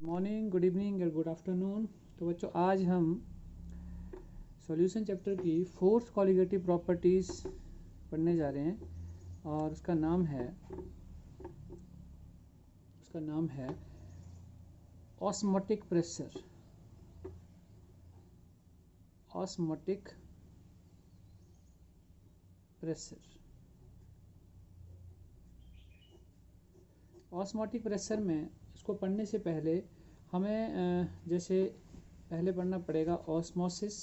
Morning, good evening और good afternoon. तो बच्चों, आज हम सॉल्यूशन चैप्टर की फोर्थ कॉलिगेटिव प्रॉपर्टीज़ पढ़ने जा रहे हैं और उसका नाम है osmotic pressure. Osmotic pressure. Osmotic pressure में इसको पढ़ने से पहले हमें जैसे पहले पढ़ना पड़ेगा ऑस्मोसिस,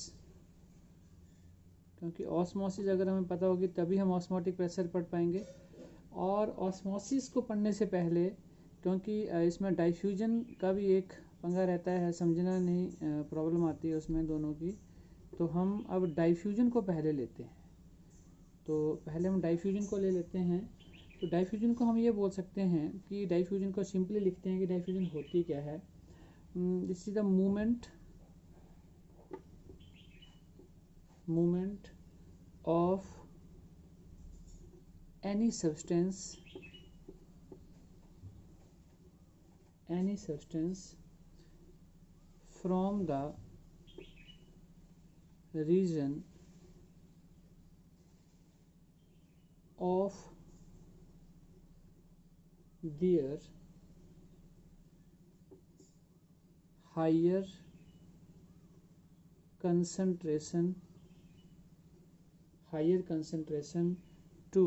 क्योंकि ऑस्मोसिस अगर हमें पता होगी तभी हम ऑस्मोटिक प्रेशर पढ़ पाएंगे। और ऑस्मोसिस को पढ़ने से पहले, क्योंकि इसमें डाइफ्यूजन का भी एक पंगा रहता है, समझना नहीं, प्रॉब्लम आती है उसमें दोनों की, तो हम अब डाइफ्यूजन को पहले लेते हैं। तो पहले हम डाइफ्यूजन को ले लेते हैं। तो डाइफ्यूजन को हम ये बोल सकते हैं कि डाइफ्यूजन को सिंपली लिखते हैं कि डाइफ्यूजन होती क्या है। This is the movement of any substance from the region of their higher concentration to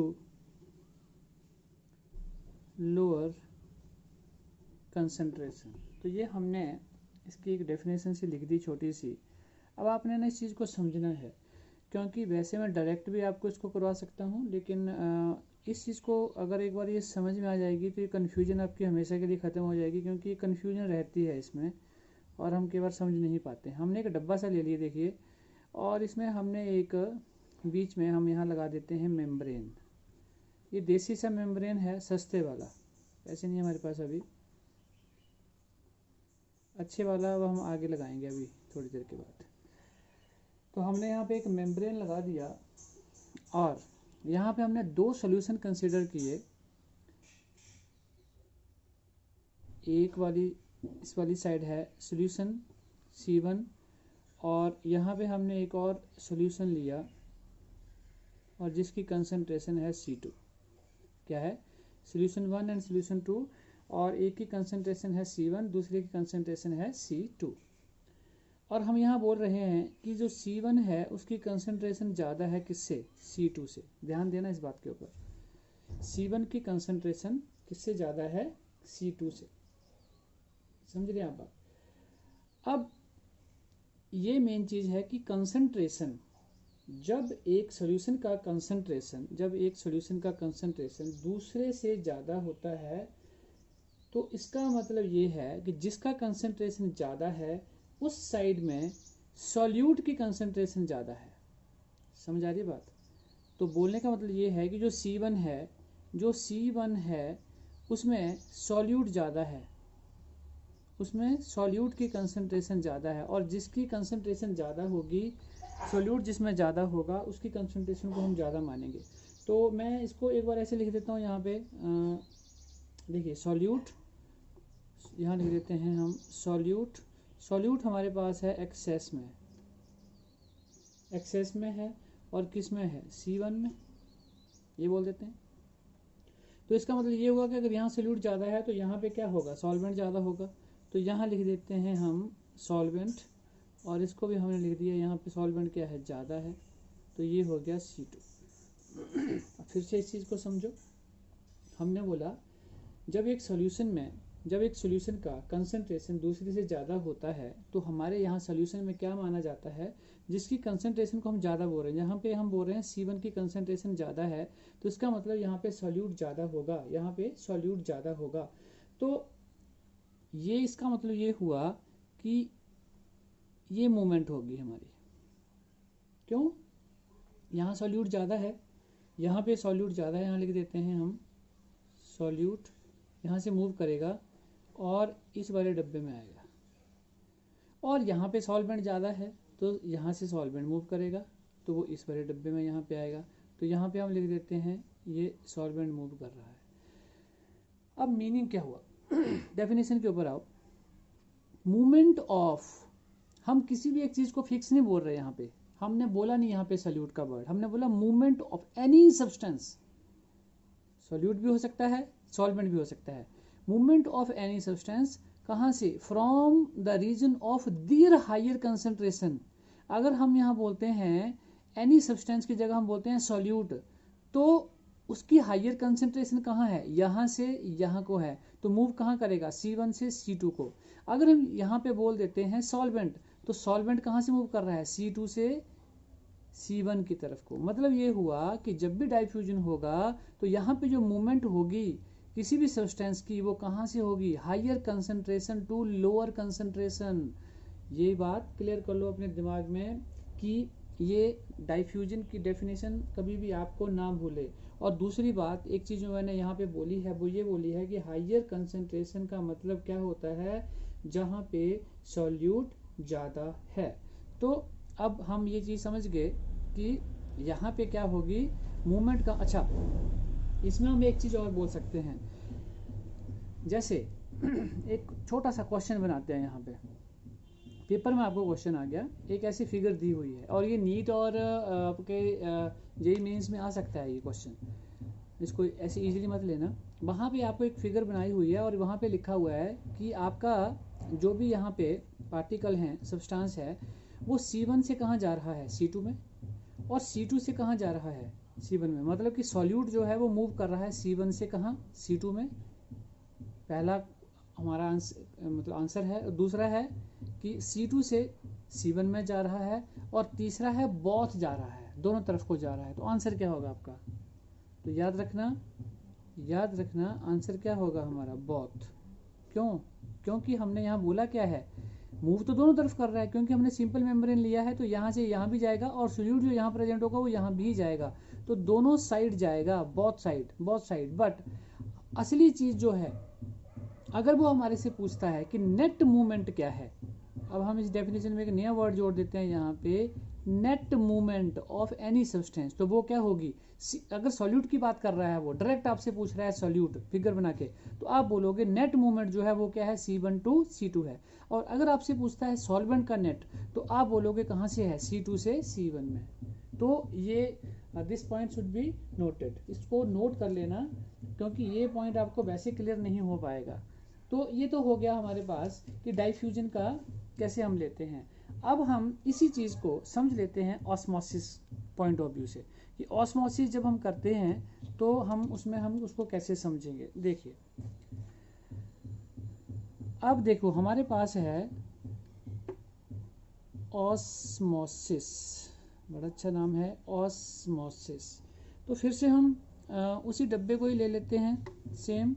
lower concentration। तो ये हमने इसकी एक डेफिनेशन से लिख दी छोटी सी। अब आपने ना इस चीज़ को समझना है, क्योंकि वैसे मैं डायरेक्ट भी आपको इसको करवा सकता हूँ, लेकिन इस चीज़ को अगर एक बार ये समझ में आ जाएगी तो ये कन्फ्यूजन आपकी हमेशा के लिए ख़त्म हो जाएगी, क्योंकि ये कन्फ्यूजन रहती है इसमें और हम कई बार समझ नहीं पाते। हमने एक डब्बा सा ले लिया, देखिए, और इसमें हमने एक बीच में हम यहाँ लगा देते हैं मेम्ब्रेन। ये देसी सा मेम्ब्रेन है, सस्ते वाला, ऐसे नहीं हमारे पास अभी, अच्छे वाला वो हम आगे लगाएंगे अभी थोड़ी देर के बाद। तो हमने यहाँ पे एक मेम्ब्रेन लगा दिया और यहाँ पे हमने दो सॉल्यूशन कंसीडर किए। एक वाली इस वाली साइड है सॉल्यूशन C1 और यहाँ पे हमने एक और सॉल्यूशन लिया और जिसकी कंसंट्रेशन है C2। क्या है? सॉल्यूशन 1 एंड सॉल्यूशन 2, और एक की कंसंट्रेशन है C1, दूसरे की कंसंट्रेशन है C2। और हम यहाँ बोल रहे हैं कि जो C1 है उसकी कंसंट्रेशन ज़्यादा है किससे? C2 से। ध्यान देना इस बात के ऊपर, C1 की कंसंट्रेशन किससे ज़्यादा है? C2 से। समझ रहे हैं आप बात? अब ये मेन चीज़ है कि कंसंट्रेशन, जब एक सॉल्यूशन का कंसंट्रेशन दूसरे से ज़्यादा होता है तो इसका मतलब ये है कि जिसका कंसंट्रेशन ज़्यादा है उस साइड में सॉल्यूट की कंसंट्रेशन ज़्यादा है। समझ आ रही बात? तो बोलने का मतलब ये है कि जो C1 है उसमें सॉल्यूट ज़्यादा है, उसमें सॉल्यूट की कंसंट्रेशन ज़्यादा है, और जिसकी कंसंट्रेशन ज़्यादा होगी, सॉल्यूट जिसमें ज़्यादा होगा उसकी कंसंट्रेशन को हम ज़्यादा मानेंगे। तो मैं इसको एक बार ऐसे लिख देता हूँ यहाँ पे, देखिए सॉल्यूट, यहाँ लिख देते हैं हम सॉल्यूट हमारे पास है एक्सेस में है और किस में है? C1 में, ये बोल देते हैं। तो इसका मतलब ये होगा कि अगर यहाँ सॉल्यूट ज़्यादा है तो यहाँ पे क्या होगा? सॉल्वेंट ज़्यादा होगा। तो यहाँ लिख देते हैं हम सॉल्वेंट, और इसको भी हमने लिख दिया, यहाँ पे सॉल्वेंट क्या है? ज़्यादा है, तो ये हो गया C2। फिर से इस चीज़ को समझो। हमने बोला जब एक सॉल्यूशन का कंसंट्रेशन दूसरे से ज़्यादा होता है तो हमारे यहाँ सॉल्यूशन में क्या माना जाता है? जिसकी कंसंट्रेशन को हम ज़्यादा बोल रहे हैं, यहाँ पे हम बोल रहे हैं C1 की कंसंट्रेशन ज़्यादा है, तो इसका मतलब यहाँ पे सॉल्यूट ज़्यादा होगा। तो ये इसका मतलब ये हुआ कि ये मूवमेंट होगी हमारी। क्यों? यहाँ सॉल्यूट ज़्यादा है, यहाँ पे सॉल्यूट ज़्यादा है, यहाँ लिख देते हैं हम सॉल्यूट, यहाँ से मूव करेगा और इस वाले डब्बे में आएगा, और यहाँ पे सॉल्वेंट ज़्यादा है तो यहाँ से सॉल्वेंट मूव करेगा तो वो इस वाले डब्बे में यहाँ पे आएगा। तो यहाँ पे हम लिख देते हैं ये सॉल्वेंट मूव कर रहा है। अब मीनिंग क्या हुआ? डेफिनेशन के ऊपर आओ। मूवमेंट ऑफ, हम किसी भी एक चीज को फिक्स नहीं बोल रहे यहाँ पे, हमने बोला नहीं यहाँ पे सॉल्यूट का वर्ड, हमने बोला movement of any substance, solute भी हो सकता है, सॉल्वेंट भी हो सकता है, मूवमेंट ऑफ एनी सब्सटेंस कहाँ से, from the region of their higher concentration. अगर हम यहाँ बोलते हैं एनी सब्सटेंस की जगह हम बोलते हैं सॉल्यूट, तो उसकी हायर कंसंट्रेशन कहाँ है, यहाँ से यहाँ को है, तो मूव कहाँ करेगा, C1 से C2 को। अगर हम यहाँ पे बोल देते हैं सॉल्वेंट, तो सॉल्वेंट कहाँ से मूव कर रहा है, C2 से C1 की तरफ को। मतलब ये हुआ कि जब भी डाइफ्यूजन होगा तो यहाँ पे जो मूवमेंट होगी किसी भी सब्सटेंस की, वो कहाँ से होगी, higher concentration to lower concentration. ये बात क्लियर कर लो अपने दिमाग में कि ये डाइफ्यूजन की डेफिनेशन कभी भी आपको ना भूले। और दूसरी बात, एक चीज़ जो मैंने यहाँ पे बोली है वो ये बोली है कि हायर कंसंट्रेशन का मतलब क्या होता है, जहाँ पे सॉल्यूट ज़्यादा है। तो अब हम ये चीज़ समझ गए कि यहाँ पे क्या होगी मूवमेंट का। अच्छा, इसमें हम एक चीज़ और बोल सकते हैं, जैसे एक छोटा सा क्वेश्चन बनाते हैं। यहाँ पे पेपर में आपको क्वेश्चन आ गया, एक ऐसी फिगर दी हुई है, और ये नीट और आपके जेईई मेंस में आ सकता है ये क्वेश्चन, इसको ऐसे इजीली मत लेना। वहाँ पे आपको एक फिगर बनाई हुई है और वहाँ पे लिखा हुआ है कि आपका जो भी यहाँ पे पार्टिकल हैं, सब्सटेंस है, वो C1 से कहाँ जा रहा है, C2 में, और C2 से कहाँ जा रहा है, C1 में। मतलब कि सॉल्यूट जो है वो मूव कर रहा है C1 से कहाँ, C2 में। पहला हमारा मतलब आंसर है। दूसरा है कि C2 से C1 में जा रहा है, और तीसरा है बोथ जा रहा है, दोनों तरफ को जा रहा है। तो आंसर क्या होगा आपका, तो याद रखना आंसर क्या होगा हमारा, बोथ। क्यों, क्योंकि हमने यहाँ बोला क्या है, मूव तो दोनों तरफ कर रहा है, क्योंकि हमने सिंपल मेम्ब्रेन लिया है, तो यहाँ से यहाँ भी जाएगा, और सोल्यूट जो यहाँ प्रेजेंट होगा वो यहाँ भी जाएगा, तो दोनों साइड जाएगा, बोथ साइड। बट असली चीज जो है, अगर वो हमारे से पूछता है कि नेट मूवमेंट क्या है, अब हम इस डेफिनेशन में एक नया वर्ड जोड़ देते हैं यहाँ पे, net movement of any substance. तो वो क्या होगी, अगर सॉल्यूट की बात कर रहा है, वो डायरेक्ट आपसे पूछ रहा है सॉल्यूट फिगर बना के, तो आप बोलोगे नेट मूवमेंट जो है वो क्या है, C1 टू C2 है। और अगर आपसे पूछता है सॉल्वेंट का नेट, तो आप बोलोगे कहाँ से है, C2 से C1 में। तो ये this point should be noted, इसको नोट कर लेना, क्योंकि ये पॉइंट आपको वैसे क्लियर नहीं हो पाएगा। तो ये तो हो गया हमारे पास कि डाइफ्यूजन का कैसे हम लेते हैं। अब हम इसी चीज़ को समझ लेते हैं ऑस्मोसिस पॉइंट ऑफ व्यू से, कि ऑस्मोसिस जब हम करते हैं तो हम उसको कैसे समझेंगे। देखिए, अब देखो हमारे पास है ऑस्मोसिस, बड़ा अच्छा नाम है ऑस्मोसिस। तो फिर से हम उसी डब्बे को ही ले लेते हैं सेम,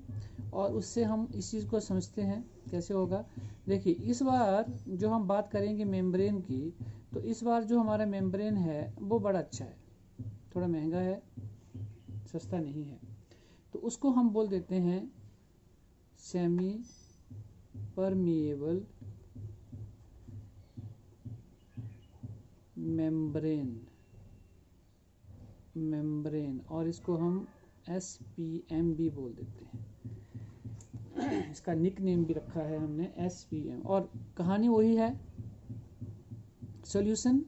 और उससे हम इस चीज़ को समझते हैं कैसे होगा। देखिए, इस बार जो हम बात करेंगे मेम्ब्रेन की, तो इस बार जो हमारा मेम्ब्रेन है वो बड़ा अच्छा है, थोड़ा महंगा है, सस्ता नहीं है। तो उसको हम बोल देते हैं सेमी परमिएबल मेम्ब्रेन, और इसको हम SPM भी बोल देते हैं। इसका निक नेम भी रखा है हमने SPM, और कहानी वही है, सॉल्यूशन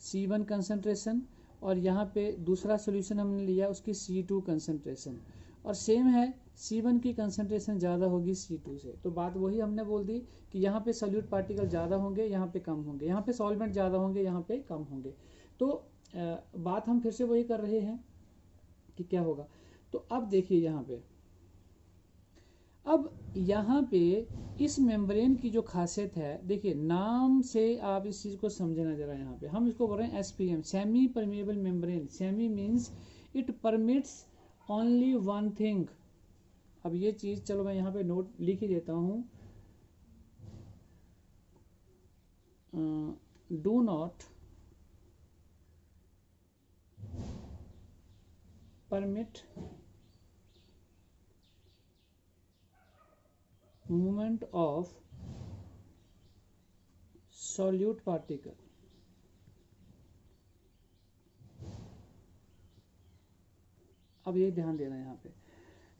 C1 कंसंट्रेशन, और यहाँ पे दूसरा सॉल्यूशन हमने लिया उसकी C2 कंसंट्रेशन, और सेम है, C1 की कंसंट्रेशन ज़्यादा होगी C2 से। तो बात वही हमने बोल दी कि यहाँ पे सॉल्यूट पार्टिकल ज़्यादा होंगे, यहाँ पे कम होंगे, यहाँ पे सॉल्वेंट ज़्यादा होंगे, यहाँ पे कम होंगे। तो बात हम फिर से वही कर रहे हैं कि क्या होगा। तो अब देखिए यहाँ पे इस मेम्ब्रेन की जो खासियत है, देखिए नाम से आप इस चीज़ को समझना जरा। यहाँ पे हम इसको बोल रहे हैं SPM, semi permeable membrane. Semi means it permits only one thing. अब ये चीज़ चलो मैं यहाँ पे नोट लिख ही देता हूँ, do not permit movement of solute particle। अब ये ध्यान देना, यहाँ पे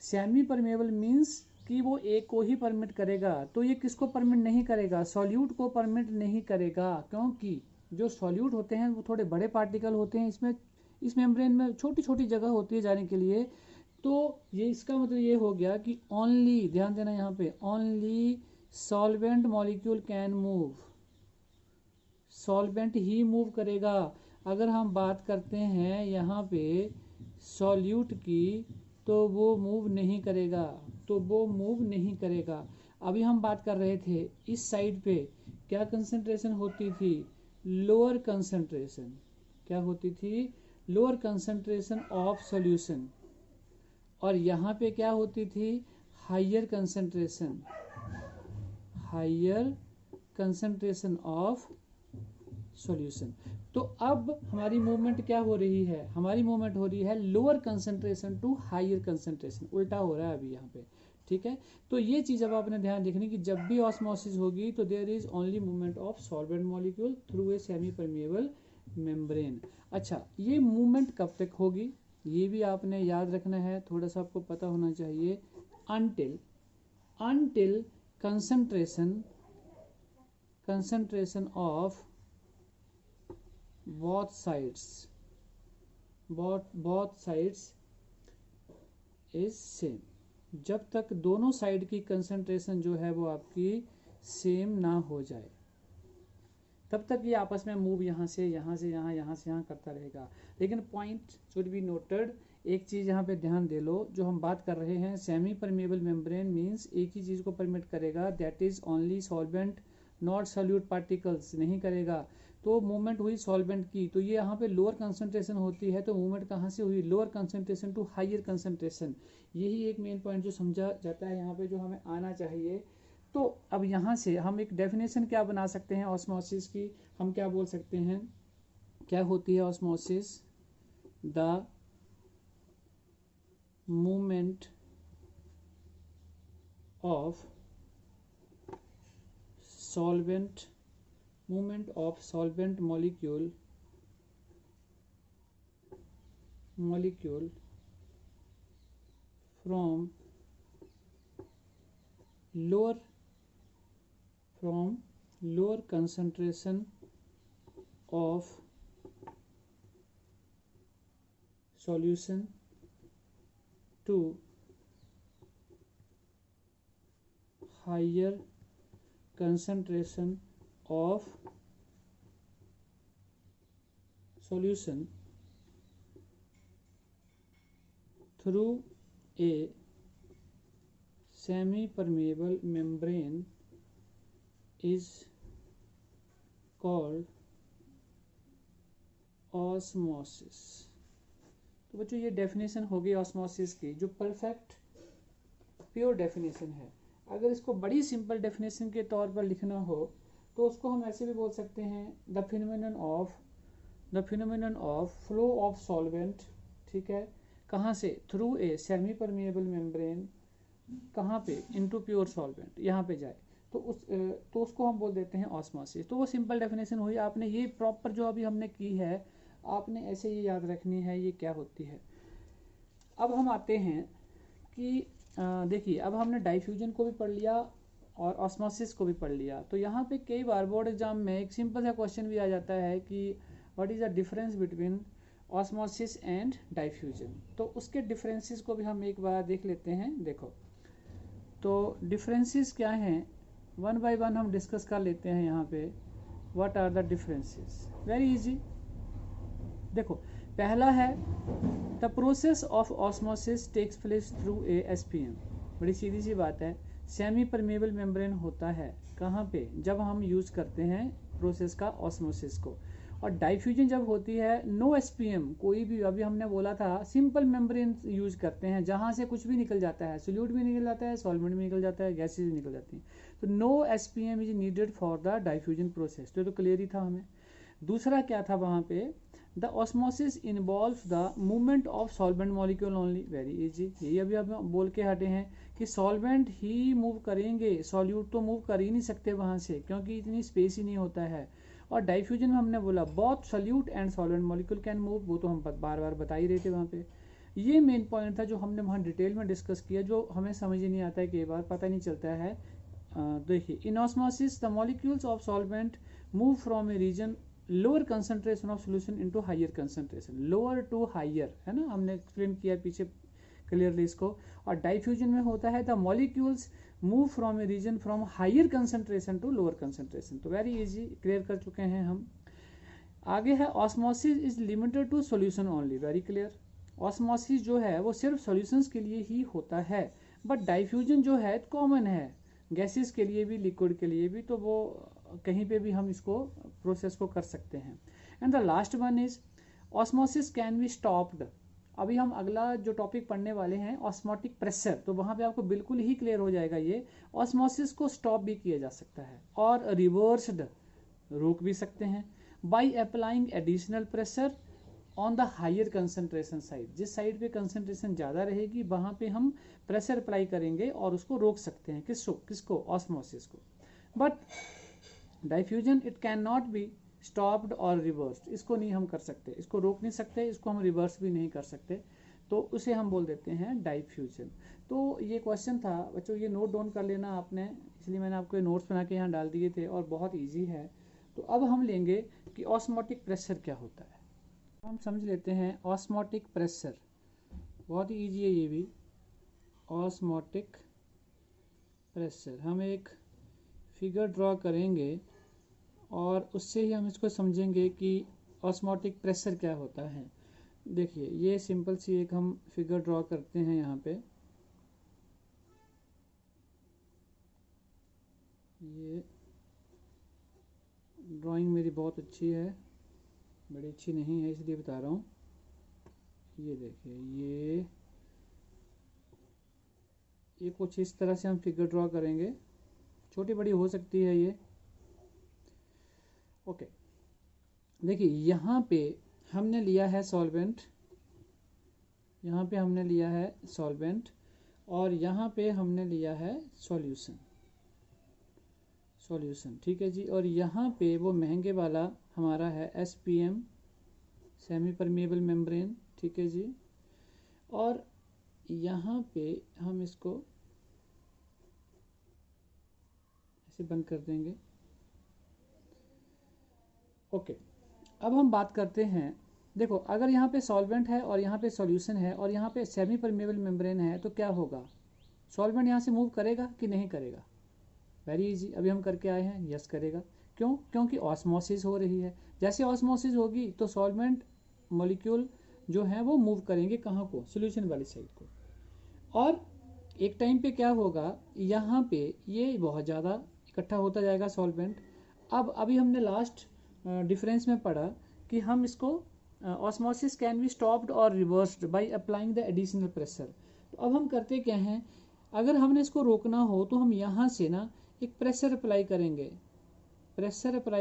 सेमी परमेबल मीन्स कि वो एक को ही परमिट करेगा, तो ये किसको परमिट नहीं करेगा, सॉल्यूट को परमिट नहीं करेगा, क्योंकि जो सॉल्यूट होते हैं वो थोड़े बड़े पार्टिकल होते हैं, इसमें इस मेम्ब्रेन में छोटी छोटी जगह होती है जाने के लिए। तो ये इसका मतलब ये हो गया कि ओनली, ध्यान देना यहाँ पे, only solvent molecule can move, solvent ही मूव करेगा। अगर हम बात करते हैं यहाँ पे सॉल्यूट की, तो वो मूव नहीं करेगा, तो वो मूव नहीं करेगा। अभी हम बात कर रहे थे इस साइड पे क्या कंसंट्रेशन होती थी, लोअर कंसंट्रेशन, क्या होती थी, लोअर कंसंट्रेशन ऑफ सॉल्यूशन, और यहाँ पे क्या होती थी, higher concentration, higher concentration of solution. तो अब हमारी मूवमेंट क्या हो रही है, हमारी मूवमेंट हो रही है lower concentration to higher concentration, उल्टा हो रहा है अभी यहाँ पे, ठीक है। तो ये चीज अब आपने ध्यान रखनी कि जब भी ऑस्मोसिस होगी तो there is only movement of solvent molecule through a semi permeable membrane. अच्छा, ये मूवमेंट कब तक होगी, ये भी आपने याद रखना है, थोड़ा सा आपको पता होना चाहिए। until concentration of both sides is same, जब तक दोनों साइड की कंसंट्रेशन जो है वो आपकी सेम ना हो जाए, तब तक ये आपस में मूव यहाँ से यहाँ करता रहेगा। लेकिन पॉइंट शुड बी नोटेड, एक चीज़ यहाँ पे ध्यान दे लो, जो हम बात कर रहे हैं सेमी परमेबल मेम्ब्रेन मींस एक ही चीज़ को परमिट करेगा, that is only solvent, not solute particles नहीं करेगा। तो मूवमेंट हुई सॉल्वेंट की, तो ये यहाँ पे लोअर कंसंट्रेशन होती है, तो मूवमेंट कहाँ से हुई, lower concentration to higher concentration. यही एक मेन पॉइंट जो समझा जाता है यहाँ पे, जो हमें आना चाहिए। तो अब यहाँ से हम एक डेफिनेशन क्या बना सकते हैं ऑस्मोसिस की, हम क्या बोल सकते हैं, क्या होती है osmosis, the movement of solvent molecule from lower concentration of solution to higher concentration of solution through a semi-permeable membrane is called osmosis। तो बच्चों ये डेफिनेशन हो गई ऑस्मोसिस की, जो परफेक्ट प्योर डेफिनेशन है। अगर इसको बड़ी सिंपल डेफिनेशन के तौर पर लिखना हो तो उसको हम ऐसे भी बोल सकते हैं, the phenomenon of flow of solvent, ठीक है, कहाँ से, through a semi permeable membrane, कहाँ पे, इनटू प्योर सॉल्वेंट, यहाँ पे जाए तो उसको हम बोल देते हैं ऑस्मोसिस। तो वो सिंपल डेफिनेशन हुई। आपने ये प्रॉपर जो अभी हमने की है, आपने ऐसे ही याद रखनी है ये क्या होती है। अब हम आते हैं कि देखिए, अब हमने डाइफ्यूजन को भी पढ़ लिया और ऑस्मोसिस को भी पढ़ लिया। तो यहाँ पे कई बार बोर्ड एग्जाम में एक सिंपल सा क्वेश्चन भी आ जाता है कि what is the difference between osmosis and diffusion. तो उसके डिफरेंसेस को भी हम एक बार देख लेते हैं। देखो, तो डिफरेंसेस क्या हैं, वन बाय वन हम डिस्कस कर लेते हैं यहाँ पे। What are the differences, very easy. देखो, पहला है the process of osmosis takes place through a SPM. बड़ी सीधी सी बात है, सेमी परमेबल मेम्ब्रेन होता है कहाँ पे, जब हम यूज करते हैं प्रोसेस का ऑस्मोसिस को। और डाइफ्यूजन जब होती है नो एसपीएम, कोई भी, अभी हमने बोला था सिंपल मेम्ब्रेन यूज करते हैं जहाँ से कुछ भी निकल जाता है, सोल्यूट भी निकल जाता है, सॉल्वेंट भी निकल जाता है, गैसेज भी निकल जाती हैं। तो no SPM is needed for the diffusion process. तो क्लियर ही था हमें। दूसरा क्या था वहाँ पे, the osmosis involves the movement of solvent molecule only, very easy. यही अभी हम बोल के हटे हैं कि सॉल्वेंट ही मूव करेंगे, सॉल्यूट तो मूव कर ही नहीं सकते वहाँ से, क्योंकि इतनी स्पेस ही नहीं होता है। और डाइफ्यूजन में हमने बोला both solute and solvent molecule can move, वो तो हम बार बार बता ही रहे थे वहाँ पे। ये मेन पॉइंट था जो हमने वहाँ डिटेल में डिस्कस किया, जो हमें समझ ही नहीं आता है, कई बार पता नहीं चलता है। देखिए, in osmosis the molecules of solvent move from a region lower concentration of solution into higher concentration, lower to higher, है ना, हमने एक्सप्लेन किया पीछे क्लियरली इसको। और डाइफ्यूजन में होता है the molecules move from a region from higher concentration to lower concentration. तो वेरी इजी, क्लियर कर चुके हैं हम। आगे है osmosis is limited to solution only, very clear. Osmosis जो है वो सिर्फ सॉल्यूशंस के लिए ही होता है, बट डाइफ्यूजन जो है कॉमन है, गैसेस के लिए भी, लिक्विड के लिए भी, तो वो कहीं पे भी हम इसको प्रोसेस को कर सकते हैं। And the last one is osmosis can be stopped. अभी हम अगला जो टॉपिक पढ़ने वाले हैं ऑस्मोटिक प्रेशर, तो वहाँ पे आपको बिल्कुल ही क्लियर हो जाएगा ये। ऑस्मोसिस को स्टॉप भी किया जा सकता है और रिवर्स्ड, रोक भी सकते हैं, by applying additional pressure on the higher concentration side. जिस साइड पे कंसंट्रेशन ज़्यादा रहेगी वहाँ पे हम प्रेशर अप्लाई करेंगे और उसको रोक सकते हैं। किसको? ऑस्मोसिस को। But diffusion it can not be stopped or reversed, इसको नहीं हम कर सकते, इसको रोक नहीं सकते, इसको हम रिवर्स भी नहीं कर सकते, तो उसे हम बोल देते हैं डाइफ्यूजन। तो ये क्वेश्चन था बच्चों, ये नोट डाउन कर लेना आपने, इसलिए मैंने आपको नोट्स बना के यहाँ डाल दिए थे और बहुत ईजी है। तो अब हम लेंगे कि ऑस्मोटिक प्रेशर क्या होता है। हम समझ लेते हैं ऑस्मोटिक प्रेशर, बहुत ही ईजी है ये भी। ऑस्मोटिक प्रेशर, हम एक फिगर ड्रॉ करेंगे और उससे ही हम इसको समझेंगे कि ऑस्मोटिक प्रेशर क्या होता है। देखिए, ये सिंपल सी एक हम फिगर ड्रॉ करते हैं यहाँ पे। ये ड्राइंग मेरी बहुत अच्छी है, बड़ी अच्छी नहीं है इसलिए बता रहा हूँ। ये देखिए, ये कुछ इस तरह से हम फिगर ड्रॉ करेंगे, छोटी बड़ी हो सकती है ये। ओके, देखिए यहाँ पे हमने लिया है सॉल्वेंट, यहाँ पे हमने लिया है सॉल्वेंट और यहाँ पे हमने लिया है सॉल्यूशन, ठीक है जी। और यहाँ पे वो महंगे वाला हमारा है SPM, सेमी परमेबल मेम्ब्रेन, ठीक है जी। और यहाँ पे हम इसको ऐसे बंद कर देंगे। ओके, अब हम बात करते हैं, देखो अगर यहाँ पे सॉल्वेंट है और यहाँ पे सॉल्यूशन है और यहाँ पे सेमी परमेबल मेम्ब्रेन है, तो क्या होगा? सॉल्वेंट यहाँ से मूव करेगा कि नहीं करेगा? वेरी इजी, अभी हम करके आए हैं, यस करेगा। क्यों? क्योंकि ऑस्मोसिस हो रही है। जैसे ऑस्मोसिस होगी तो सॉल्वेंट मॉलिक्यूल जो है वो मूव करेंगे कहाँ को? सॉल्यूशन वाली साइड को। और एक टाइम पे क्या होगा, यहाँ पे ये बहुत ज़्यादा इकट्ठा होता जाएगा सॉल्वेंट। अब अभी हमने लास्ट डिफरेंस में पढ़ा कि हम इसको osmosis can be stopped or reversed by applying the additional pressure. तो अब हम करते क्या हैं, अगर हमने इसको रोकना हो तो हम यहाँ से ना एक प्रेशर अप्लाई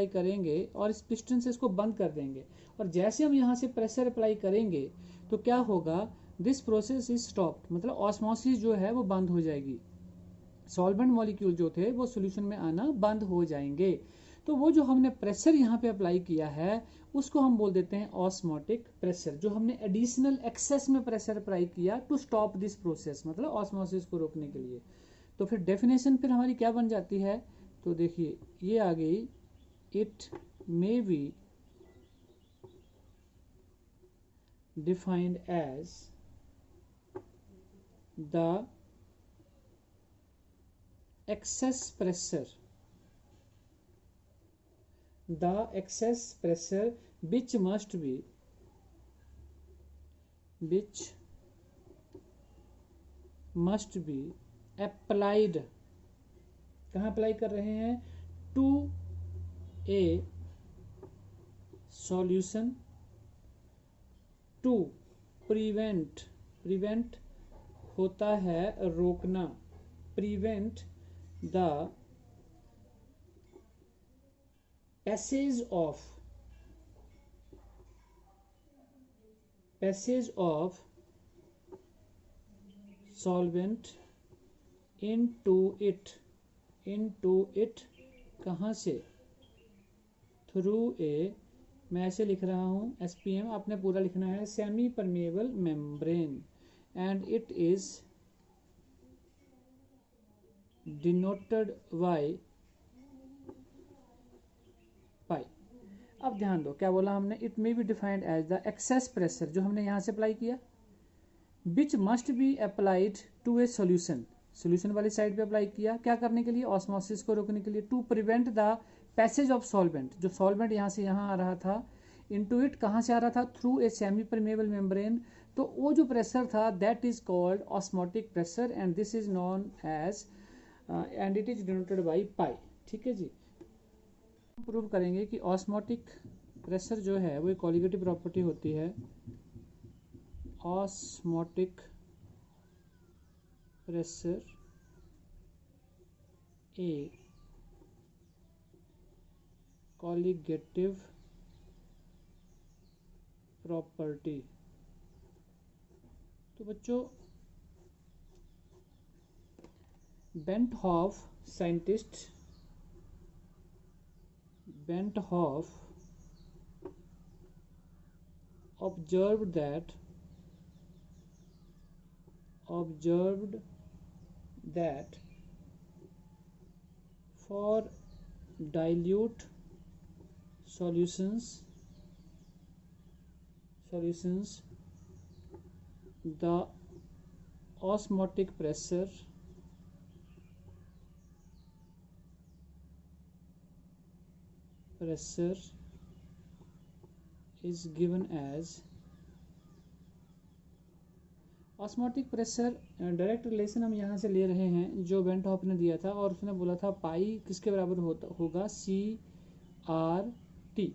करेंगे और इस पिस्टन से इसको बंद कर देंगे। और जैसे हम यहाँ से प्रेशर अप्लाई करेंगे तो क्या होगा, दिस प्रोसेस इज स्टॉप्ड, मतलब ऑस्मोसिस जो है वो बंद हो जाएगी, सॉल्वेंट मॉलिक्यूल जो थे वो सॉल्यूशन में आना बंद हो जाएंगे। तो वो जो हमने प्रेशर यहाँ पे अप्लाई किया है उसको हम बोल देते हैं ऑस्मोटिक प्रेशर, जो हमने एडिशनल एक्सेस में प्रेशर अप्लाई किया टू स्टॉप दिस प्रोसेस, मतलब ऑस्मोसिस को रोकने के लिए। तो फिर डेफिनेशन फिर हमारी क्या बन जाती है, तो देखिए ये आ गई, it may be defined as the excess pressure which must be applied, कहाँ अप्लाई कर रहे हैं, to a solution to prevent होता है रोकना, prevent the passage of solvent into it कहाँ से, through a मैं ऐसे लिख रहा हूँ SPM, आपने पूरा लिखना है semi permeable membrane and it is denoted by pi. अब ध्यान दो क्या बोला हमने, it may be defined as the excess pressure, जो हमने यहाँ से अप्लाई किया, which must be applied to a solution, solution वाली साइड पे अप्लाई किया, क्या करने के लिए, ऑस्मोसिस को रोकने के लिए, to prevent the passage of solvent, जो सॉल्वेंट यहाँ से यहाँ आ रहा था, इनटू इट कहाँ से आ रहा था, through a semi permeable membrane, तो वो जो प्रेशर था that is called osmotic pressure and this is known as and it is denoted by pi. ठीक है जी, प्रूव करेंगे कि ऑस्मोटिक प्रेशर जो है वो एक कॉलिगेटिव प्रॉपर्टी होती है, ऑस्मोटिक प्रेशर ए कॉलिगेटिव प्रॉपर्टी। तो बच्चों बेंटहॉफ scientist Benthoff observed that for dilute solutions the osmotic pressure is given as osmotic pressure. Direct relation हम यहाँ से ले रहे हैं जो बेंटहॉफ ने दिया था, और उसने बोला था पाई किसके बराबर होगा, CRT।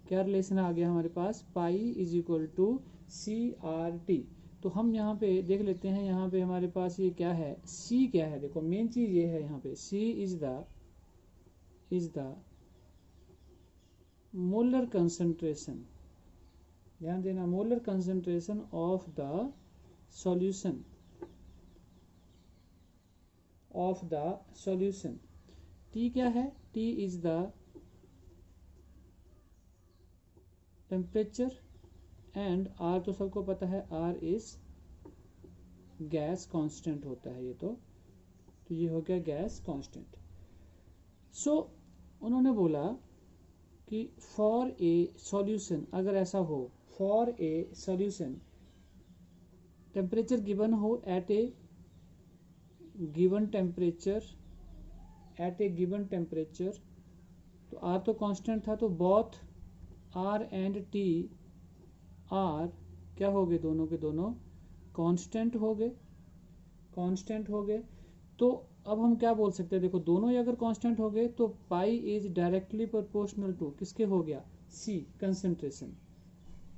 क्या रिलेशन आ गया हमारे पास, pi is equal to CRT। तो हम यहाँ पे देख लेते हैं, यहाँ पे हमारे पास ये क्या है, C क्या है, देखो मेन चीज ये है यहाँ पे, C is the molar concentration, ध्यान देना, molar concentration of the solution T क्या है, T is the temperature and R तो सबको पता है, R इज गैस कांस्टेंट होता है ये तो ये हो गया गैस कांस्टेंट। सो उन्होंने बोला कि फॉर ए सॉल्यूशन, अगर ऐसा हो, for a solution temperature given हो एट ए गिवन टेम्परेचर, तो R तो कांस्टेंट था, तो both R and T are क्या हो गए, दोनों के दोनों कांस्टेंट हो गए। तो अब हम क्या बोल सकते हैं, देखो दोनों ही अगर कांस्टेंट हो गए तो pi is directly proportional to किसके हो गया, C कंसंट्रेशन,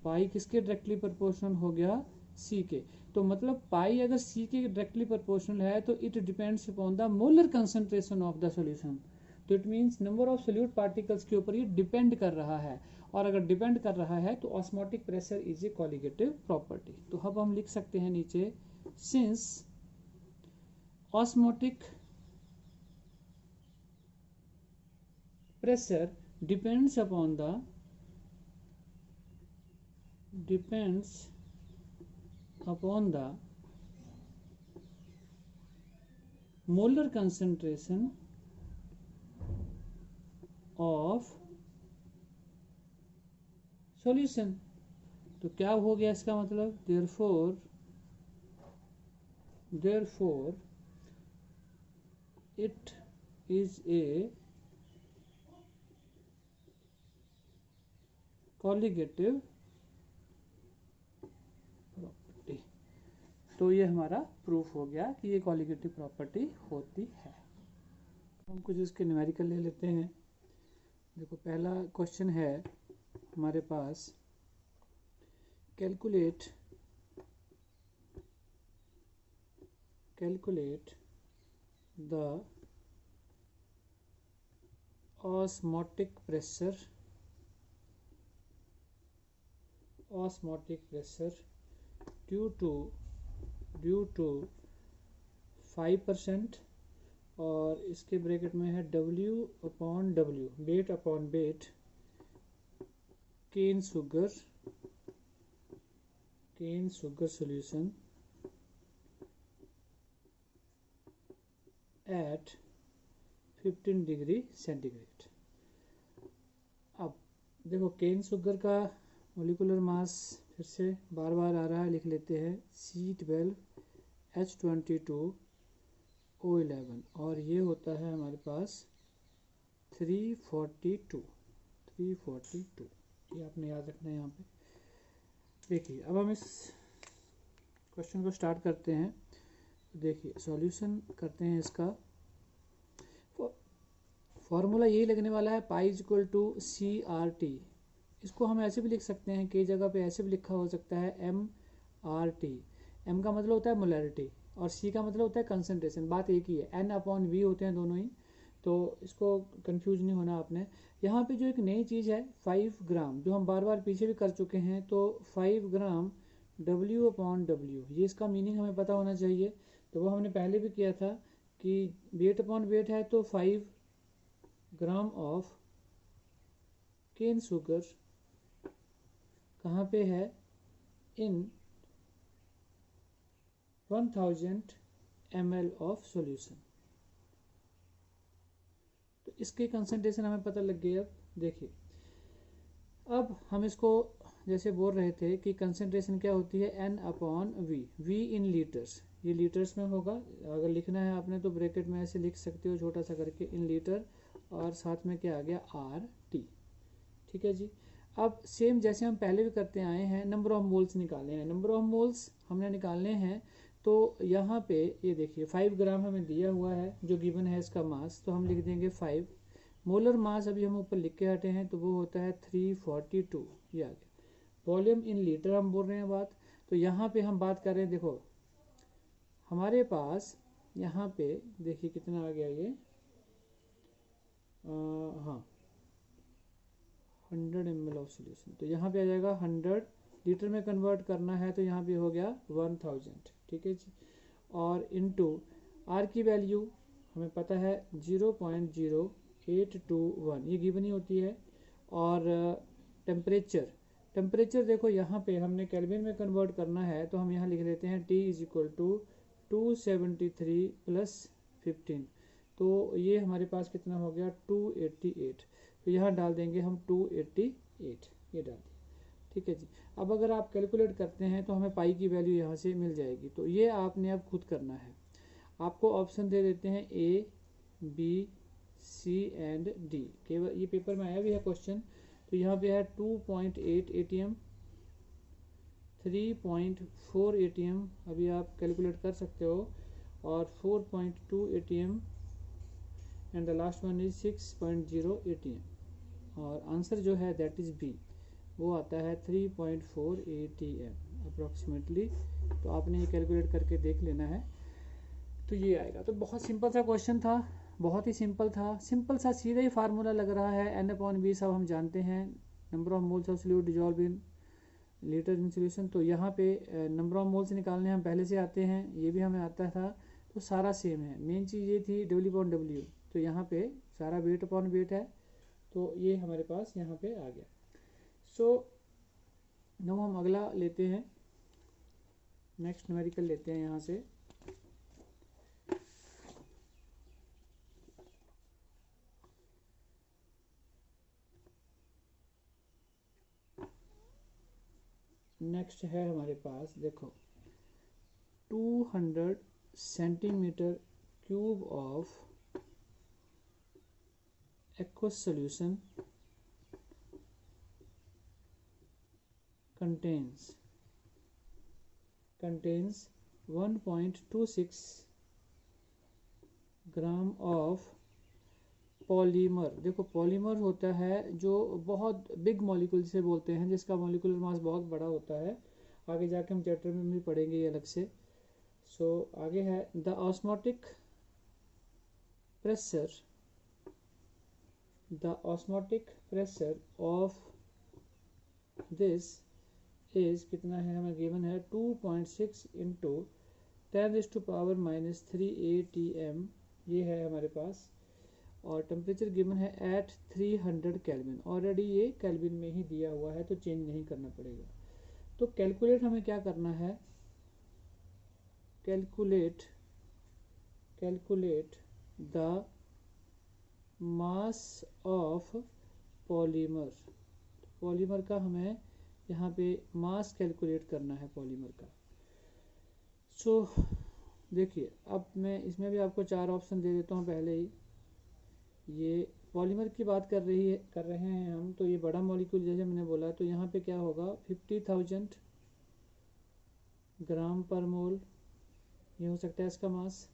पाई किसके डायरेक्टली प्रोपोर्शनल हो गया, C के। तो मतलब पाई अगर C के डायरेक्टली प्रोपोर्शनल है तो it depends upon the molar concentration of the solution, तो it means number of solute particles के ऊपर ये डिपेंड कर रहा है, और अगर डिपेंड कर रहा है तो osmotic pressure is a colligative property. तो अब हम लिख सकते हैं नीचे, since osmotic pressure depends upon the molar concentration of solution, तो क्या हो गया इसका मतलब, therefore it is a colligative property. तो ये हमारा प्रूफ हो गया कि ये कॉलिगेटिव प्रॉपर्टी होती है। हम कुछ इसके न्यूमेरिकल ले लेते हैं। देखो पहला क्वेश्चन है हमारे पास, calculate the osmotic pressure due to 5%, और इसके ब्रैकेट में है W/W, weight upon weight, cane sugar solution at 15 degree centigrade. अब देखो केन शुगर का मोलिकुलर मास फिर से बार बार आ रहा है, लिख लेते हैं C12H22O11 और ये होता है हमारे पास 342। ये आपने याद रखना है यहाँ पे। देखिए अब हम इस क्वेश्चन को स्टार्ट करते हैं। देखिए सॉल्यूशन करते हैं इसका। फॉर्मूला यही लगने वाला है, पाई इक्वल टू CRT। इसको हम ऐसे भी लिख सकते हैं, कई जगह पे ऐसे भी लिखा हो सकता है MRT। M का मतलब होता है मोलैरिटी और C का मतलब होता है कंसंट्रेशन, बात एक ही है, N/V होते हैं दोनों ही, तो इसको कंफ्यूज नहीं होना आपने। यहाँ पे जो एक नई चीज़ है 5 ग्राम, जो हम बार बार पीछे भी कर चुके हैं, तो 5 ग्राम W/W, ये इसका मीनिंग हमें पता होना चाहिए। तो वो हमने पहले भी किया था कि वेट अपॉन वेट है तो 5 ग्राम ऑफ केन शुगर कहाँ पे है, इन 1000 ml ऑफ सॉल्यूशन। तो इसकी कंसंट्रेशन हमें पता लग गई। अब देखिए, अब हम इसको जैसे बोल रहे थे कि कंसंट्रेशन क्या होती है, N/V, V इन लीटर्स, ये लीटर्स में होगा। अगर लिखना है आपने तो ब्रैकेट में ऐसे लिख सकते हो छोटा सा करके, इन लीटर, और साथ में क्या आ गया RT। ठीक है जी। अब सेम जैसे हम पहले भी करते आए हैं, नंबर ऑफ मोल्स निकालने हैं। नंबर ऑफ मोल्स हमने निकालने हैं, तो यहाँ पे ये देखिए 5 ग्राम हमें दिया हुआ है जो गिवन है इसका मास, तो हम लिख देंगे 5। मोलर मास अभी हम ऊपर लिख के हटे हैं, तो वो होता है 342, ये आ गया। वॉल्यूम इन लीटर हम बोल रहे हैं बात, तो यहाँ पे हम बात कर रहे हैं, देखो हमारे पास यहाँ पे देखिए कितना आ गया ये, हाँ 100 ml ऑफ सोल्यूशन, तो यहाँ पे आ जाएगा 100 लीटर में कन्वर्ट करना है, तो यहाँ पे हो गया 1000। ठीक है जी। और इनटू आर की वैल्यू हमें पता है 0.0821, ये गिवन ही होती है। और टेम्परेचर देखो यहाँ पे हमने केल्विन में कन्वर्ट करना है, तो हम यहाँ लिख लेते हैं T इज इक्वल टू 273 + 15, तो ये हमारे पास कितना हो गया 288, तो यहाँ डाल देंगे हम 288, ये डाल दिया। ठीक है जी। अब अगर आप कैलकुलेट करते हैं तो हमें पाई की वैल्यू यहाँ से मिल जाएगी, तो ये आपने अब खुद करना है। आपको ऑप्शन दे देते हैं A, B, C and D, केवल ये पेपर में आया भी है क्वेश्चन। तो यहाँ पे है 2.8 ATM, 3.4 ATM, अभी आप कैलकुलेट कर सकते हो, और 4.2 ATM and the last one is 6.0 ATM, और आंसर जो है दैट इज बी, वो आता है 3.4 ATM अप्रोक्सीमेटली। तो आपने ये कैलकुलेट करके देख लेना है, तो ये आएगा। तो बहुत सिंपल सा क्वेश्चन था, बहुत ही सिंपल था, सिंपल सा सीधा ही फार्मूला लग रहा है। N/V सब हम जानते हैं, number of moles of solute dissolve in litre in solution. तो यहाँ पे नंबर ऑफ मोल्स निकालने हम पहले से आते हैं, ये भी हमें आता था, तो सारा सेम है। मेन चीज़ ये थी W/W, तो यहाँ पे सारा वेट अपॉन वेट है, तो ये हमारे पास यहाँ पे आ गया। सो अब हम अगला लेते हैं, नेक्स्ट न्यूमेरिकल लेते हैं यहाँ से। नेक्स्ट है हमारे पास, देखो 200 centimetre cube of aqueous solution contains 1.26 gram of polymer. देखो पॉलीमर होता है जो बहुत बिग मॉलिक्यूल से बोलते हैं, जिसका मॉलिक्यूलर मास बहुत बड़ा होता है, आगे जाके हम चैप्टर में भी पढ़ेंगे ये अलग से। सो आगे है the osmotic pressure of this is, कितना है हमें गिवन है 2.6 इंटू 10⁻³ ATM, ये है हमारे पास। और टेम्परेचर गिवन है एट 300 केल्विन। ऑलरेडी ये केल्विन में ही दिया हुआ है तो चेंज नहीं करना पड़ेगा। तो कैलकुलेट हमें क्या करना है, calculate the mass of polymer. Polymer का हमें यहाँ पे मास कैलकुलेट करना है पॉलीमर का। सो देखिए, अब मैं इसमें भी आपको 4 ऑप्शन दे देता हूँ पहले ही। ये पॉलीमर की बात कर रहे हैं हम, तो ये बड़ा मॉलिक्यूल जैसे मैंने बोला, तो यहाँ पे क्या होगा 50,000 ग्राम पर मोल, ये हो सकता है इसका मास।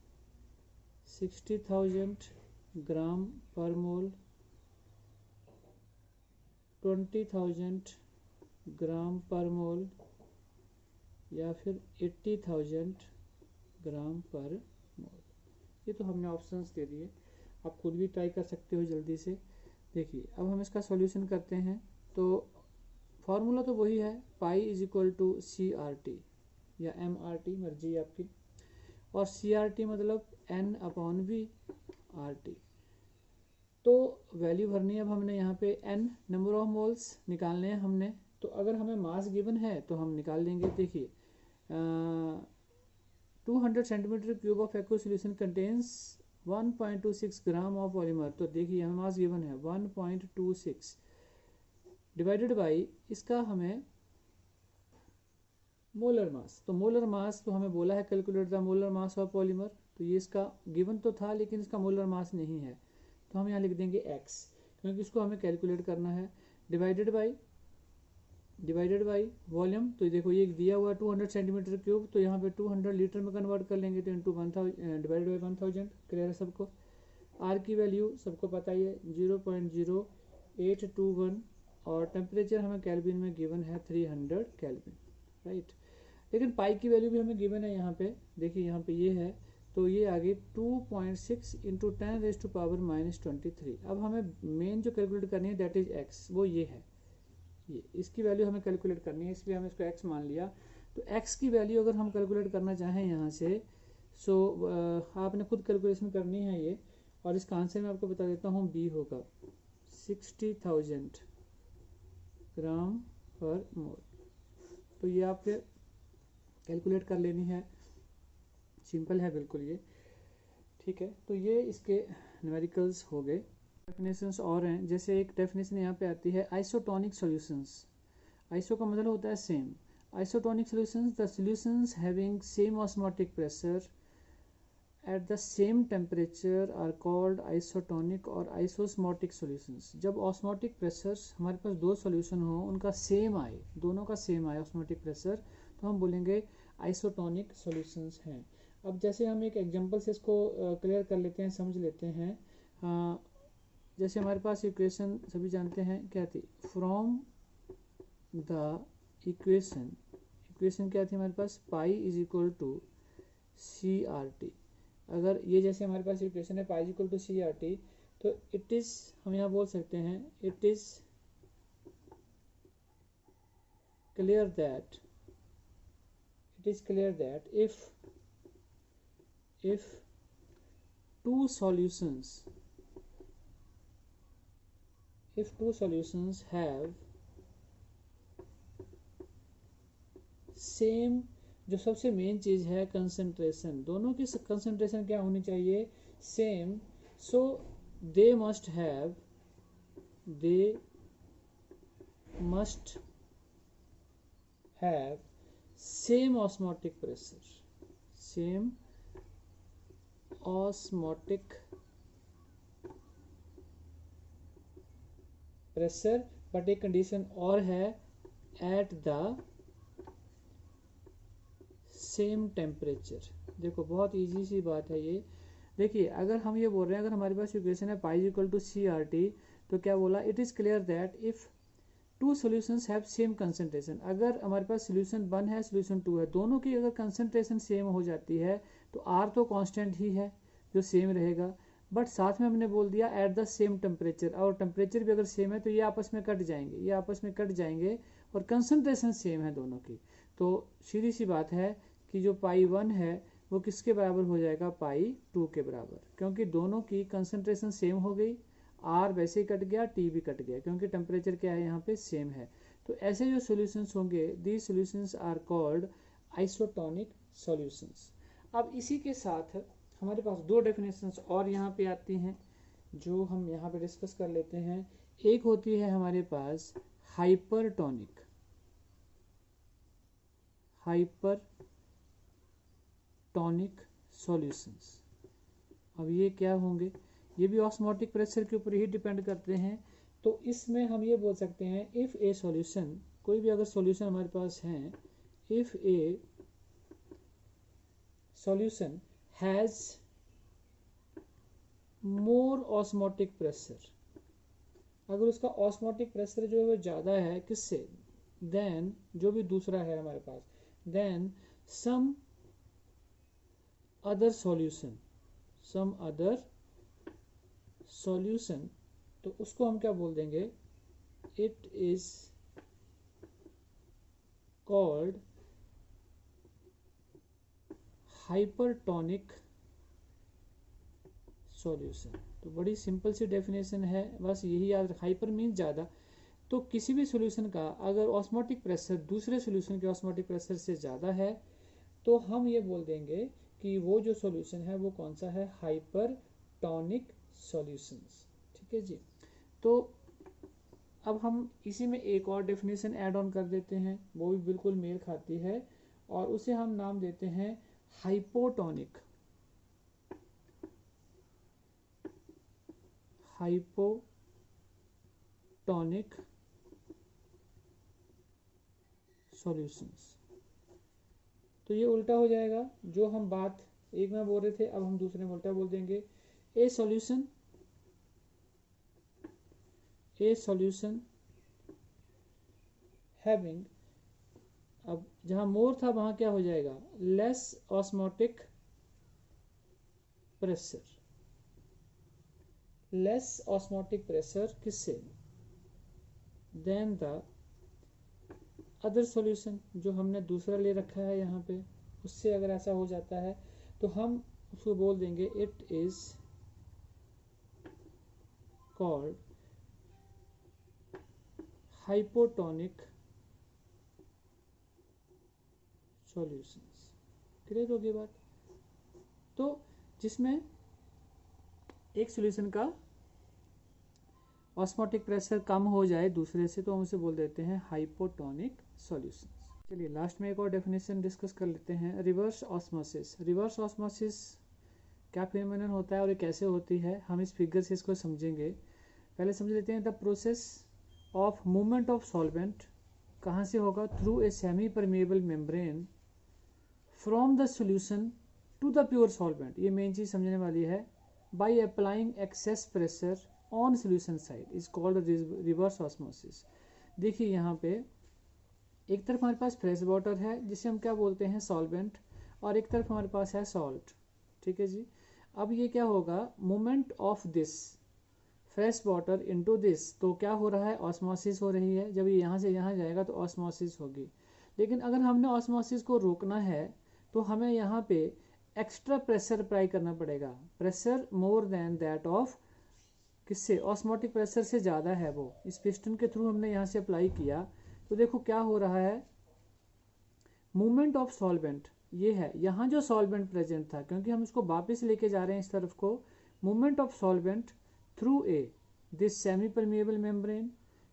60,000 ग्राम पर मोल, 20,000 ग्राम पर मोल, या फिर 80,000 ग्राम पर मोल। ये तो हमने ऑप्शंस दे दिए, आप खुद भी ट्राई कर सकते हो जल्दी से। देखिए अब हम इसका सॉल्यूशन करते हैं। तो फार्मूला तो वही है, pi is equal to CRT या MRT, मर्जी आपकी। और CRT मतलब N/V/RT। तो वैल्यू भरनी है अब हमने यहाँ पे N नंबर ऑफ मोल्स निकालने हैं हमने। तो अगर हमें मास गिवन है तो हम निकाल लेंगे। देखिए 200 centimetre cube of aqua solution contains 1.26 gram of polymer. तो देखिए हमें मास गिवन है 1.26 डिवाइडेड बाई इसका हमें मोलर मास। तो मोलर मास तो हमें बोला है calculate the molar mass of polymer. तो ये इसका गिवन तो था लेकिन इसका मोलर मास नहीं है, तो हम यहाँ लिख देंगे x, क्योंकि इसको हमें कैलकुलेट करना है। Divided by volume. तो देखो ये दिया हुआ 200 सेंटीमीटर क्यूब, तो यहाँ पे 200 लीटर में कन्वर्ट कर लेंगे, तो इंटू 1000 डिवाइडेड बाई 1000। क्लियर है सबको? आर की वैल्यू सबको पता ही है 0.0821, और टेम्परेचर हमें केल्विन में गिवन है 300 केल्विन, राइट। लेकिन पाई की वैल्यू भी हमें गिवन है यहाँ पे। देखिए यहाँ पे ये है, तो ये आ गई 2.6 इंटू 10⁻⁻23। अब हमें मेन जो कैलकुलेट करनी है दैट इज x, वो ये है, ये इसकी वैल्यू हमें कैलकुलेट करनी है, इसलिए हम इसको x मान लिया। तो x की वैल्यू अगर हम कैलकुलेट करना चाहें यहाँ से, सो आपने खुद कैलकुलेशन करनी है ये, और इसका आंसर मैं आपको बता देता हूँ, b होगा 60,000 ग्राम पर मोल। तो ये आपके कैलकुलेट कर लेनी है, सिंपल है बिल्कुल ये, ठीक है। तो ये इसके न्यूमेरिकल्स हो गए। डेफिनेशंस और हैं, जैसे एक डेफिनेशन यहाँ पे आती है आइसोटोनिक सॉल्यूशंस। आइसो का मतलब होता है same. Isotonic solutions, the solutions having same osmotic pressure at the same temperature are called isotonic और आइसोस्मोटिक सॉल्यूशंस। जब ऑस्मोटिक प्रेशर हमारे पास दो सॉल्यूशन हो, उनका सेम आए, दोनों का सेम आए ऑस्मोटिक प्रेशर, तो हम बोलेंगे आइसोटोनिक सॉल्यूशंस हैं। अब जैसे हम एक एग्जांपल से इसको क्लियर कर लेते हैं, समझ लेते हैं। जैसे हमारे पास इक्वेशन सभी जानते हैं क्या थी, फ्रॉम द इक्वेशन क्या थी हमारे पास, pi is equal to CRT। अगर ये जैसे हमारे पास इक्वेशन है pi is equal to CRT, तो इट इज, हम यहाँ बोल सकते हैं it is clear that if two solutions have same, जो सबसे मेन चीज है कंसंट्रेशन, दोनों की कंसंट्रेशन क्या होनी चाहिए, same. So they must have same osmotic pressure, same osmotic pressure, but एक कंडीशन और है, एट द सेम टेम्परेचर। देखो बहुत इजी सी बात है ये। देखिए अगर हम ये बोल रहे हैं, अगर हमारे पास इक्वेशन है पाई इक्वल टू CRT, तो क्या बोला, it is clear that if two solutions have same concentration. अगर हमारे पास सोल्यूशन 1 है, सोल्यूशन 2 है, दोनों की अगर कंसंट्रेशन सेम हो जाती है, तो R तो कांस्टेंट ही है जो सेम रहेगा, बट साथ में हमने बोल दिया एट द सेम टेम्परेचर, और टेम्परेचर भी अगर सेम है तो ये आपस में कट जाएंगे, और कंसंट्रेशन सेम है दोनों की। तो सीधी सी बात है कि जो पाई 1 है वो किसके बराबर हो जाएगा, π2 के बराबर, क्योंकि दोनों की कंसंट्रेशन सेम हो गई, R वैसे ही कट गया, T भी कट गया, क्योंकि टेम्परेचर क्या है यहाँ पे सेम है। तो ऐसे जो सॉल्यूशंस होंगे, these solutions are called isotonic solutions. अब इसी के साथ हमारे पास दो डेफिनेशंस और यहाँ पे आती हैं जो हम यहाँ पे डिस्कस कर लेते हैं। एक होती है हमारे पास हाइपरटोनिक, हाइपरटोनिक सॉल्यूशंस। अब ये क्या होंगे, ये भी ऑस्मोटिक प्रेशर के ऊपर ही डिपेंड करते हैं। तो इसमें हम ये बोल सकते हैं, इफ़ ए सॉल्यूशन, कोई भी अगर सॉल्यूशन हमारे पास है, if A solution has more osmotic pressure, अगर उसका ऑस्मोटिक प्रेशर जो है वो ज़्यादा है किससे, देन जो भी दूसरा है हमारे पास, then some other solution, some other solution, तो उसको हम क्या बोल देंगे, it is called hypertonic solution. तो बड़ी सिंपल सी डेफिनेशन है, बस यही याद, हाइपर मीन ज़्यादा। तो किसी भी सॉल्यूशन का अगर ऑस्मोटिक प्रेशर दूसरे सॉल्यूशन के ऑस्मोटिक प्रेशर से ज़्यादा है तो हम ये बोल देंगे कि वो जो सॉल्यूशन है वो कौन सा है, हाइपरटोनिक सॉल्यूशंस। ठीक है जी। तो अब हम इसी में एक और डेफिनेशन ऐड ऑन कर देते हैं, वो भी बिल्कुल मेल खाती है, और उसे हम नाम देते हैं हाइपोटोनिक, हाइपोटोनिक सॉल्यूशंस। तो ये उल्टा हो जाएगा, जो हम बात एक में बोल रहे थे अब हम दूसरे में उल्टा बोल देंगे। ए सॉल्यूशन हैविंग, अब जहां मोर था वहां क्या हो जाएगा, less osmotic pressure, less osmotic pressure किससे, देन द अदर सॉल्यूशन, जो हमने दूसरा ले रखा है यहाँ पे, उससे अगर ऐसा हो जाता है तो हम उसको बोल देंगे it is called hypotonic solutions. Clear होगी बात। तो जिसमें एक सॉल्यूशन का ऑस्मोटिक प्रेशर कम हो जाए दूसरे से तो हम उसे बोल देते हैं हाइपोटोनिक सॉल्यूशंस। चलिए लास्ट में एक और डेफिनेशन डिस्कस कर लेते हैं, रिवर्स ऑस्मोसिस। रिवर्स ऑस्मोसिस क्या फेनोमेनन होता है और ये कैसे होती है, हम इस फिगर से इसको समझेंगे। पहले समझ लेते हैं the process of movement of solvent, कहाँ से होगा, through a semi permeable membrane from the solution to the pure solvent. ये मेन चीज़ समझने वाली है। By applying excess pressure on solution side is called reverse osmosis. देखिए यहाँ पे एक तरफ हमारे पास फ्रेश वाटर है जिसे हम क्या बोलते हैं, सॉल्वेंट, और एक तरफ हमारे पास है सॉल्ट। ठीक है जी। अब ये क्या होगा, movement of this fresh water into this, तो क्या हो रहा है, ऑस्मोसिस हो रही है। जब ये यहाँ से यहाँ जाएगा तो ऑस्मोसिस होगी। लेकिन अगर हमने ऑस्मोसिस को रोकना है तो हमें यहाँ पे एक्स्ट्रा प्रेशर अप्लाई करना पड़ेगा, pressure more than that of किससे, ऑस्मोटिक प्रेशर से ज़्यादा है वो, इस पिस्टन के थ्रू हमने यहाँ से अप्लाई किया। तो देखो क्या हो रहा है, मूवमेंट ऑफ सॉल्वेंट ये है, यहाँ जो सॉल्वेंट प्रेजेंट था, क्योंकि हम इसको वापस लेके जा रहे हैं इस तरफ को, movement of solvent through a this semi permeable membrane,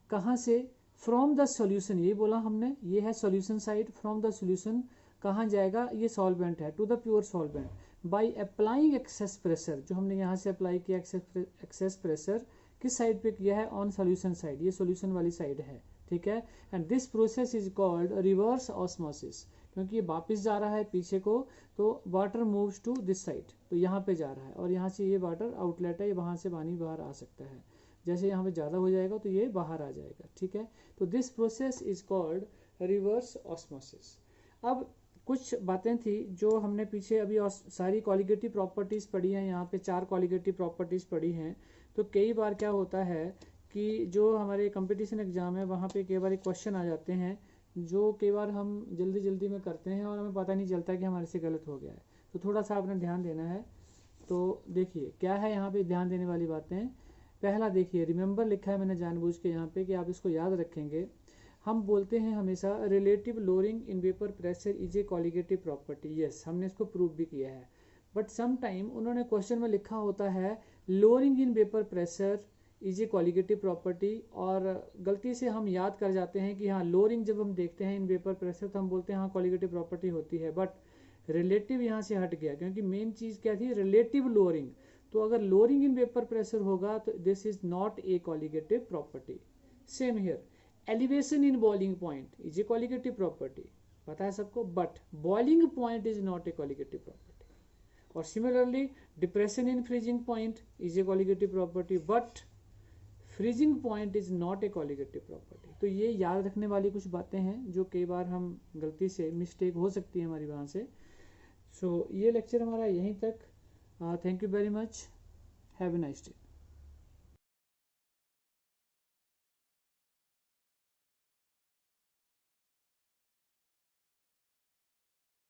कहाँ से, फ्रॉम द सॉल्यूशन, ये बोला हमने, ये है solution side, from the solution कहाँ जाएगा, ये सॉल्वेंट है, to the pure solvent, by applying excess pressure, जो हमने यहाँ से अप्लाई किया एक्सेस प्रेशर किस साइड पे किया है, ऑन सॉल्यूशन साइड, ये सॉल्यूशन वाली साइड है। ठीक है, and this process is called reverse osmosis, क्योंकि ये वापस जा रहा है पीछे को, तो water moves to this side, तो यहाँ पे जा रहा है, और यहाँ से ये वाटर आउटलेट है, ये वहाँ से पानी बाहर आ सकता है, जैसे यहाँ पे ज़्यादा हो जाएगा तो ये बाहर आ जाएगा। ठीक है, तो this process is called reverse osmosis. अब कुछ बातें थी जो हमने पीछे अभी सारी कॉलिगेटिव प्रॉपर्टीज़ पढ़ी हैं, यहाँ पे 4 कॉलिगेटिव प्रॉपर्टीज़ पढ़ी हैं। तो कई बार क्या होता है कि जो हमारे कंपटीशन एग्ज़ाम है वहाँ पे कई बार क्वेश्चन आ जाते हैं जो कई बार हम जल्दी जल्दी में करते हैं और हमें पता नहीं चलता कि हमारे से गलत हो गया है। तो थोड़ा सा आपने ध्यान देना है। तो देखिए क्या है यहाँ पे ध्यान देने वाली बातें। पहला देखिए रिमेंबर लिखा है मैंने जानबूझ के यहाँ पे कि आप इसको याद रखेंगे। हम बोलते हैं हमेशा relative lowering in vapour pressure is a colligative property. Yes, हमने इसको प्रूव भी किया है, बट सम टाइम उन्होंने क्वेश्चन में लिखा होता है lowering in vapour pressure is a colligative property, और गलती से हम याद कर जाते हैं कि हाँ लोअरिंग जब हम देखते हैं इन वेपर प्रेशर तो हम बोलते हैं हाँ कॉलिगेटिव प्रॉपर्टी होती है, बट रिलेटिव यहाँ से हट गया क्योंकि मेन चीज़ क्या थी, रिलेटिव लोअरिंग। तो अगर लोअरिंग इन वेपर प्रेशर होगा तो this is not a colligative property. Same here, elevation in boiling point is a colligative property, पता है सबको, but boiling point is not a colligative property. और similarly depression in freezing point is a colligative property, but freezing point is not a colligative property. तो ये याद रखने वाली कुछ बातें हैं जो कई बार हम गलती से मिस्टेक हो सकती है हमारी वहाँ से। सो ये लेक्चर हमारा यहीं तक। Thank you very much, have a nice day.